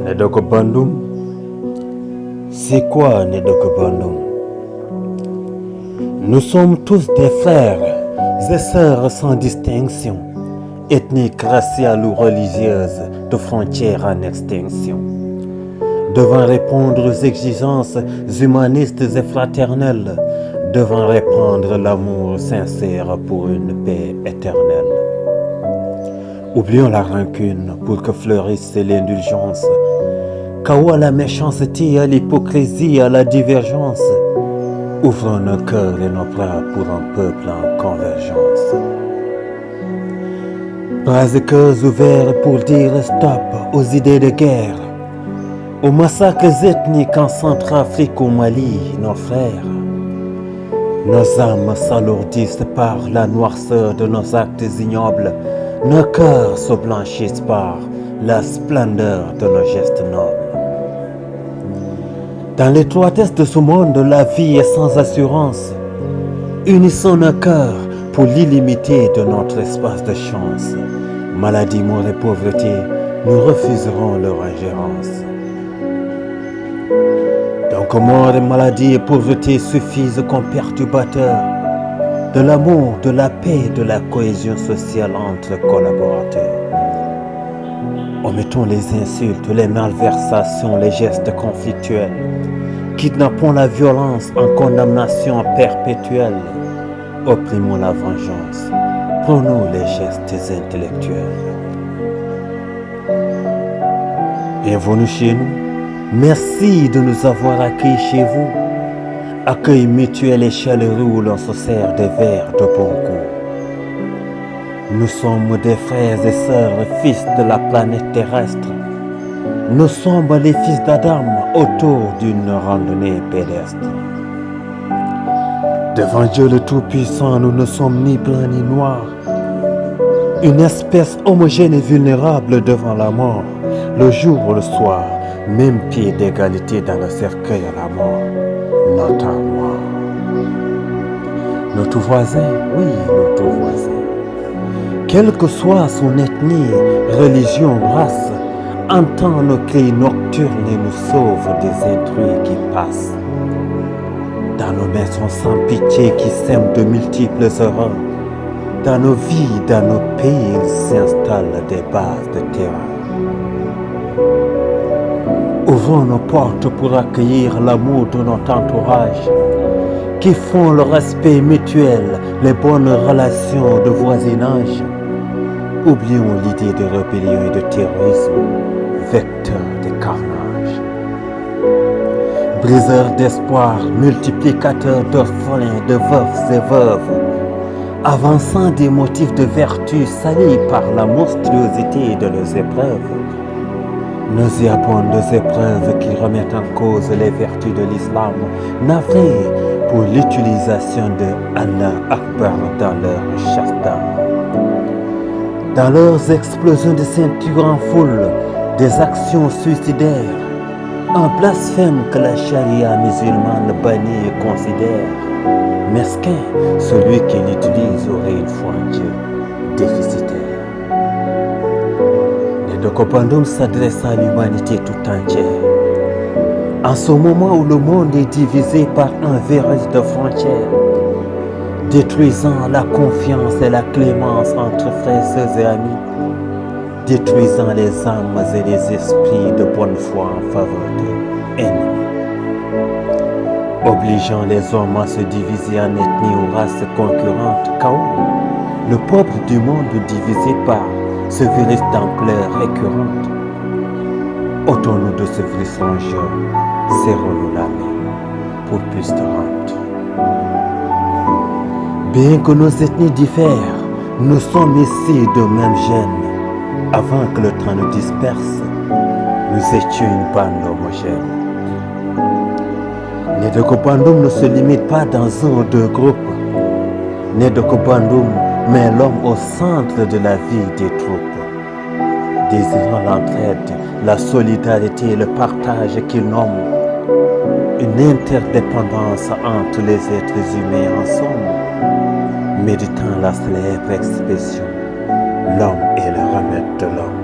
Nedoko Bandung, c'est quoi Nedoko Bandung? Nous sommes tous des frères et sœurs sans distinction, ethniques, raciales ou religieuses, de frontières en extinction. Devant répondre aux exigences humanistes et fraternelles, devant répandre l'amour sincère pour une paix éternelle. Oublions la rancune pour que fleurisse l'indulgence. Chaos à la méchanceté, à l'hypocrisie, à la divergence. Ouvrons nos cœurs et nos bras pour un peuple en convergence. Bras et cœurs ouverts pour dire stop aux idées de guerre, aux massacres ethniques en Centrafrique, au Mali, nos frères. Nos âmes s'alourdissent par la noirceur de nos actes ignobles. Nos cœurs se blanchissent par la splendeur de nos gestes nobles. Dans l'étroitesse de ce monde, la vie est sans assurance. Unissons nos cœurs pour l'illimité de notre espace de chance. Maladie, mort et pauvreté, nous refuserons leur ingérence. Donc mort et maladie et pauvreté suffisent comme perturbateurs de l'amour, de la paix, de la cohésion sociale entre collaborateurs. Omettons les insultes, les malversations, les gestes conflictuels. Kidnappons la violence en condamnation perpétuelle. Opprimons la vengeance. Prenons les gestes intellectuels. Bienvenue chez nous. Merci de nous avoir accueillis chez vous. Accueil mutuel et chaleureux où l'on se sert des verres de bon goût. Nous sommes des frères et sœurs, fils de la planète terrestre. Nous sommes les fils d'Adam autour d'une randonnée pédestre. Devant Dieu le Tout-Puissant, nous ne sommes ni blancs ni noirs. Une espèce homogène et vulnérable devant la mort, le jour ou le soir, même pied d'égalité dans le cercueil à la mort. Notre armoire. Notre voisin, oui, notre voisin. Quelle que soit son ethnie, religion, race, entend nos cris nocturnes et nous sauve des intrus qui passent. Dans nos maisons sans pitié qui sèment de multiples horreurs, dans nos vies, dans nos pays, il s'installe des bases de terreur. Ouvrons nos portes pour accueillir l'amour de notre entourage, qui font le respect mutuel, les bonnes relations de voisinage. Oublions l'idée de rébellion et de terrorisme, vecteur de carnage. Briseur d'espoir, multiplicateur d'orphelins, de veufs et veuves, avançant des motifs de vertu salis par la monstruosité de leurs épreuves. Nauséabondes épreuves qui remettent en cause les vertus de l'islam, navrés pour l'utilisation de Allah Akbar dans leur shasta. Dans leurs explosions de ceintures en foule, des actions suicidaires, un blasphème que la charia musulmane bannit et considère. Mesquin, celui qui l'utilise aurait une foi en Dieu déficitaire. Nedoko Bandung s'adresse à l'humanité tout entière. En ce moment où le monde est divisé par un virus de frontières, détruisant la confiance et la clémence entre frères et amis, détruisant les âmes et les esprits de bonne foi en faveur de ennemis, obligeant les hommes à se diviser en ethnies ou races concurrentes, chaos, le peuple du monde divisé par ce virus d'ampleur récurrente. Ôtons-nous de ce virus rongeur, serrons-nous la main pour plus de rente. Bien que nos ethnies diffèrent, nous sommes ici de même gène. Avant que le temps nous disperse, nous étions une bande homogène. Nedoko Bandung ne se limite pas dans un ou deux groupes. Nedoko Bandung met l'homme au centre de la vie des troupes, désirant l'entraide, la solidarité et le partage qu'il nomme une interdépendance entre les êtres humains en somme, méditant la célèbre expression « l'homme est le remède de l'homme ».